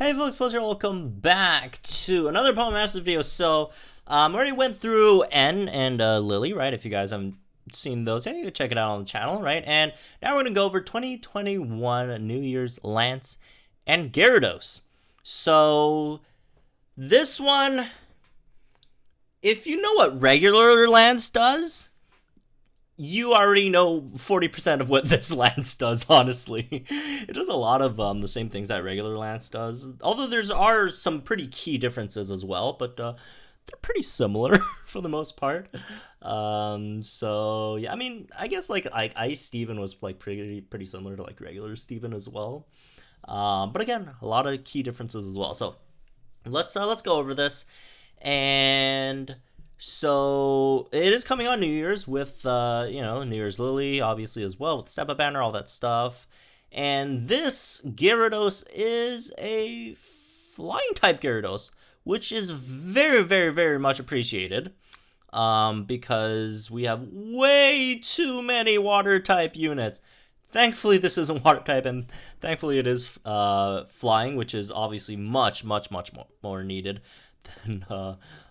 Hey folks, Post here, welcome back to another Pokemon Masters video. So, already went through N and Lily, right? If you guys haven't seen those, hey, you can check it out on the channel, right? And now we're going to go over 2021 New Year's Lance and Gyarados. So, this one, if you know what regular Lance does, you already know 40% of what this Lance does, honestly. It does a lot of the same things that regular Lance does. Although there are some pretty key differences as well, but they're pretty similar for the most part. So, yeah, I mean, I guess like Ice Steven was like pretty similar to like regular Steven as well. But again, a lot of key differences as well. So, let's go over this. And so it is coming on New Year's with, New Year's Lily, obviously, as well, with Step Up Banner, all that stuff. And this Gyarados is a flying type Gyarados, which is very, very, very much appreciated. Because we have way too many water type units. Thankfully, this isn't water type, and thankfully it is flying, which is obviously much, much, much more needed than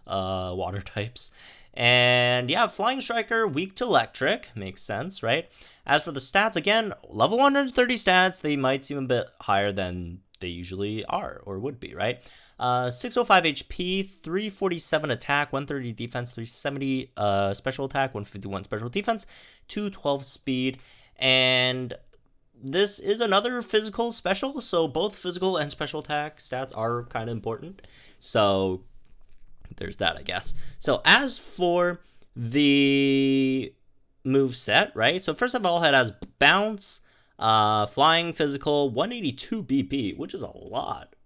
water types. And yeah, Flying Striker, weak to electric, makes sense, right? As for the stats, again, level 130 stats, they might seem a bit higher than they usually are or would be, right? 605 HP, 347 attack, 130 defense, 370 special attack, 151 special defense, 212 speed, and this is another physical special, so both physical and special attack stats are kind of important. So there's that, I guess. So as for the move set, right? So first of all, it has bounce, flying, physical, 182 BP, which is a lot.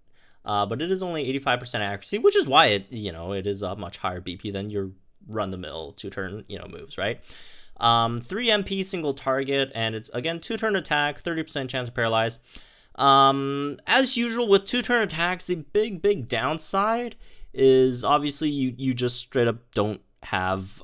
But it is only 85% accuracy, which is why it is a much higher BP than your run-the-mill two-turn, moves, right? 3 MP single target, and it's again 2-turn attack, 30% chance of paralyze. As usual with 2-turn attacks, the big downside is obviously you just straight up don't have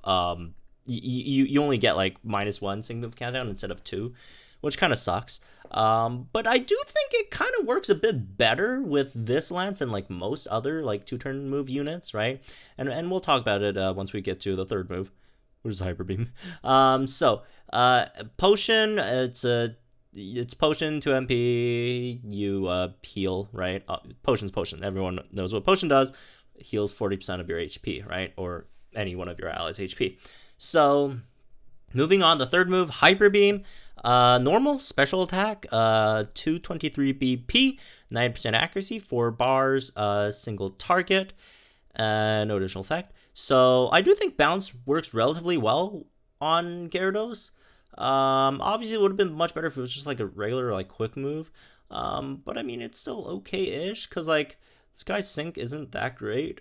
you only get like -1 single move countdown instead of 2, which kind of sucks. But I do think it kind of works a bit better with this Lance than like most other like 2-turn move units, right? And we'll talk about it once we get to the third move, which is Hyper Beam. Potion, it's potion 2 MP, you heal, right? Potion's potion. Everyone knows what potion does. It heals 40% of your HP, right? Or any one of your allies' HP. So, moving on, the third move, Hyper Beam. Normal, special attack, 223 BP, 90% accuracy, 4 bars, single target, no additional effect. So, I do think bounce works relatively well on Gyarados. Obviously, it would have been much better if it was just like a regular, like, quick move. But I mean, it's still okay-ish, because, like, this guy's sync isn't that great,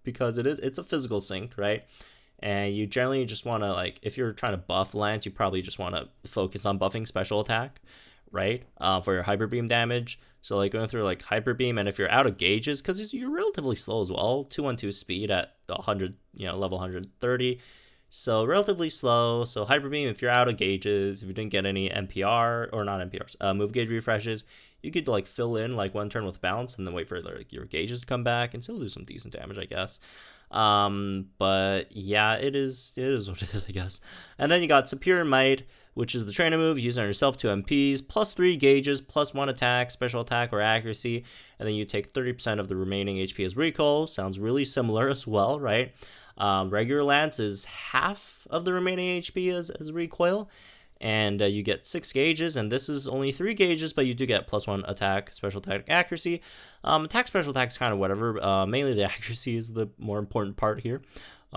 because it's a physical sync, right? And you generally just want to, like, if you're trying to buff Lance, you probably just want to focus on buffing special attack, right? For your Hyper Beam damage. So, like, going through, like, Hyper Beam, and if you're out of gauges, because you're relatively slow as well, 212 speed at 100, level 130. So, relatively slow. So, Hyper Beam, if you're out of gauges, if you didn't get any NPR, or not NPRs, move gauge refreshes, you could, like, fill in, like, one turn with bounce, and then wait for, like, your gauges to come back, and still do some decent damage, I guess. But yeah, it is what it is, I guess. And then you got Superior Might, which is the trainer move, used on yourself, 2 MPs, plus 3 gauges, plus 1 attack, special attack, or accuracy, and then you take 30% of the remaining HP as recoil. Sounds really similar as well, right? Regular Lance is half of the remaining HP as recoil, and you get 6 gauges, and this is only 3 gauges, but you do get plus 1 attack, special attack, accuracy. Attack, special attack is kind of whatever. Mainly the accuracy is the more important part here,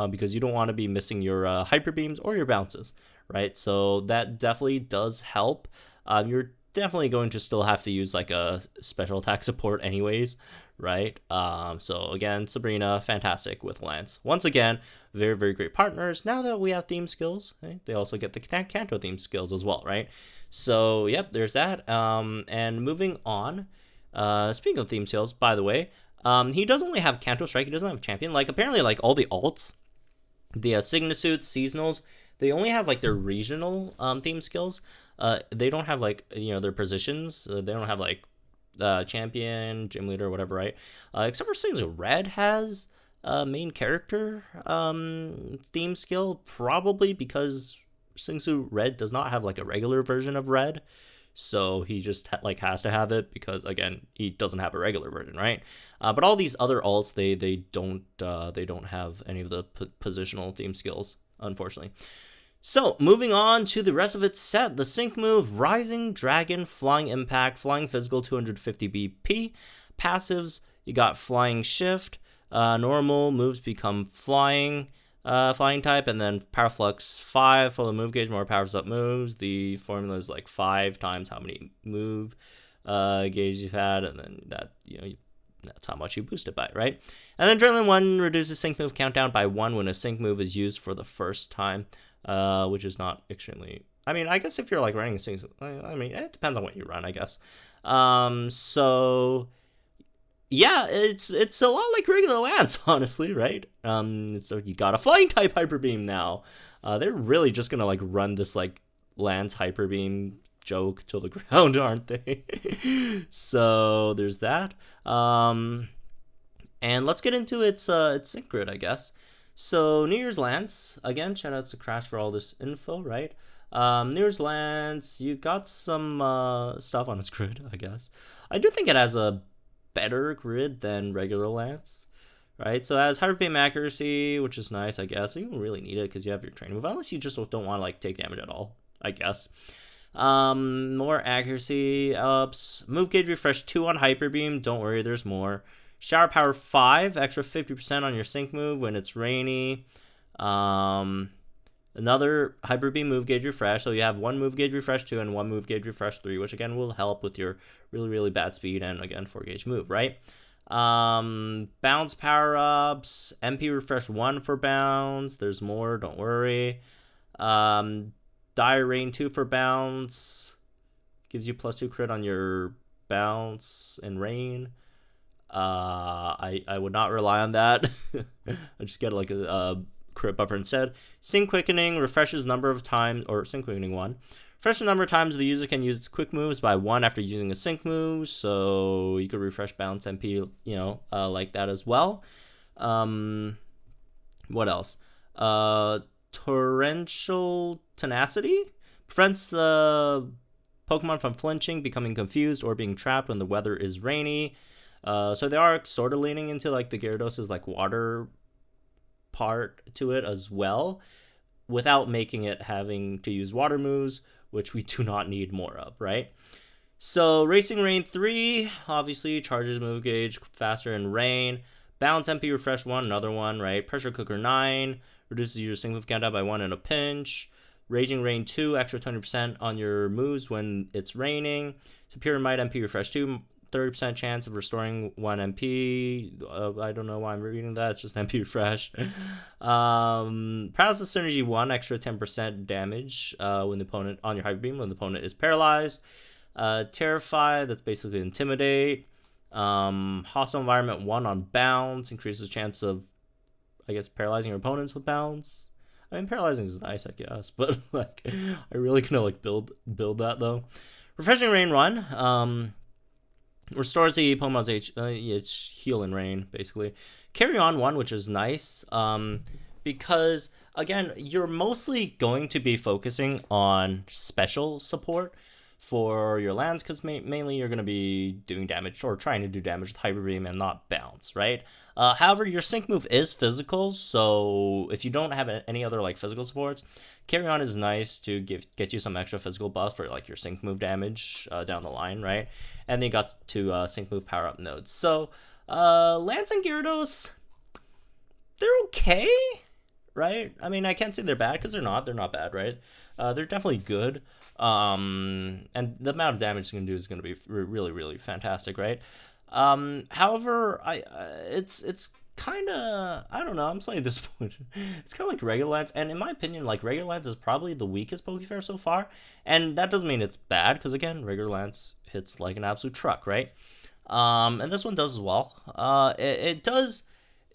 because you don't want to be missing your Hyper Beams or your bounces, right? So that definitely does help. You're definitely going to still have to use like a special attack support anyways, right? So again, Sabrina, fantastic with Lance. Once again, very, very great partners. Now that we have theme skills, right, they also get the Kanto theme skills as well, right? So, yep, there's that. And moving on, speaking of theme skills, by the way, he doesn't only have Kanto Strike, he doesn't have Champion. Like, apparently, like, all the alts, the Signa Suits, Seasonals, they only have, like, their regional theme skills. They don't have, like, their positions. They don't have, like, champion, gym leader, whatever, right? Except for Singsu. Red has a main character theme skill, probably because Singsu Red does not have like a regular version of Red. So he just has to have it because, again, he doesn't have a regular version, right? But all these other alts, they don't have any of the positional theme skills, unfortunately. So moving on to the rest of its set, the sync move: Rising Dragon, Flying Impact, Flying Physical, 250 BP. Passives: you got Flying Shift. Normal moves become flying type, and then Power Flux 5 for the move gauge, more powers up moves. The formula is like 5 times how many move gauge you've had, and then that, that's how much you boost it by, right? And then Adrenaline 1 reduces sync move countdown by 1 when a sync move is used for the first time, which is not extremely... I mean, I guess if you're like running a sync, I mean, it depends on what you run, I guess. So... yeah, it's a lot like regular Lance, honestly, right? So you got a flying type Hyper Beam now. They're really just gonna like run this like Lance Hyper Beam joke to the ground, aren't they? So there's that. And let's get into its sync grid, I guess. So New Year's Lance, again, shout outs to Crash for all this info, right? New Year's Lance, you got some stuff on its grid, I guess. I do think it has a better grid than regular Lance, right? So it has Hyper Beam accuracy, which is nice, I guess. You don't really need it because you have your training move, unless you just don't want to like take damage at all, I guess. More accuracy ups. Move gauge refresh 2 on Hyper Beam. Don't worry, there's more. Shower power 5, extra 50% on your sync move when it's rainy. Another Hyper Beam move gauge refresh. So you have 1 move gauge refresh 2 and 1 move gauge refresh 3, which again will help with your really, really bad speed and again 4 gauge move, right? Bounce power ups. MP refresh 1 for bounce. There's more, don't worry. Dire Rain 2 for bounce. Gives you +2 crit on your bounce and rain. I would not rely on that. I just get like a crit buffer instead. Sync Quickening refreshes number of times, or Sync Quickening 1. Refresh the number of times the user can use its quick moves by 1 after using a sync move, so you could refresh bounce MP, like that as well. What else? Torrential Tenacity prevents the Pokemon from flinching, becoming confused, or being trapped when the weather is rainy. So they are sort of leaning into like the Gyarados' like water part to it as well, without making it having to use water moves, which we do not need more of, right? So Racing Rain 3 obviously charges move gauge faster in rain. Balance MP refresh 1, another one, right? Pressure Cooker 9 reduces your sync move countdown by 1 in a pinch. Raging Rain 2, extra 20% on your moves when it's raining. Superior Might MP refresh 2, 30% chance of restoring 1 MP. I don't know why I'm reading that. It's just MP refresh. Paralysis Synergy 1, extra 10% damage when the opponent on your Hyper Beam when the opponent is paralyzed. Terrify, that's basically Intimidate. Hostile Environment 1 on bounce, increases chance of, I guess, paralyzing your opponents with bounce. I mean, paralyzing is nice, I guess, but like, I really gonna like build that though. Refreshing Rain 1. Restores the Pokemon's heal in rain, basically. Carry On 1, which is nice, because, again, you're mostly going to be focusing on special support for your lands, because mainly you're going to be doing damage, or trying to do damage with Hyper Beam and not bounce, right? However, your sync move is physical, so if you don't have any other like physical supports, Carry On is nice to get you some extra physical buff for like your sync move damage down the line, right? And then you got to sync move power up nodes. So Lance and Gyarados, they're okay, right? I mean, I can't say they're bad because they're not bad, right? They're definitely good. And the amount of damage it's going to do is going to be really, really fantastic, right? However, it's kind of, I don't know, I'm slightly disappointed. It's kind of like regular Lance, and in my opinion, like regular Lance is probably the weakest Pokefair so far, and that doesn't mean it's bad, because again, regular Lance hits like an absolute truck, right? And this one does as well. It does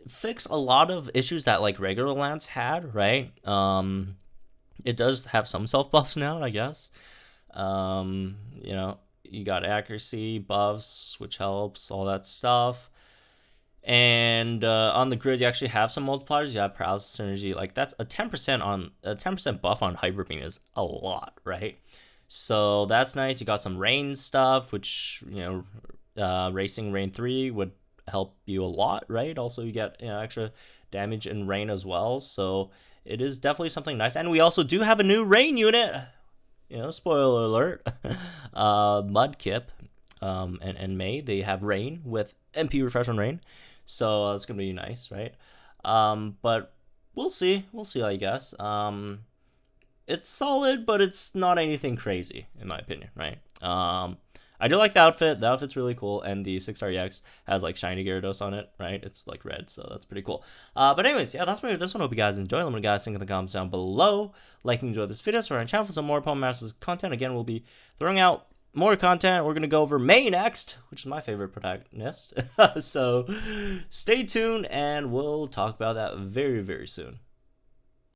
fix a lot of issues that like regular Lance had, right? It does have some self buffs now, I guess. you got accuracy buffs, which helps, all that stuff. And on the grid, you actually have some multipliers. You have paralysis synergy. Like that's a 10% buff on Hyper Beam is a lot, right? So that's nice. You got some rain stuff, which racing rain 3 would help you a lot, right? Also, you get extra damage in rain as well. So it is definitely something nice. And we also do have a new rain unit. Spoiler alert. Mudkip and May, they have rain with MP refresh on rain. So it's gonna be nice, right? But we'll see, I guess. It's solid, but it's not anything crazy in my opinion, right? I do like the outfit. The outfit's really cool, and the 6-star EX has like shiny Gyarados on it, right? It's like red, so that's pretty cool. But anyways, yeah, that's me with this one. Hope you guys enjoy. Let me know guys think in the comments down below. Like and enjoy this video. So we're on channel for some more Pokemon Masters content. Again, we'll be throwing out more content. We're gonna go over May next, which is my favorite protagonist. So stay tuned, and we'll talk about that very, very soon.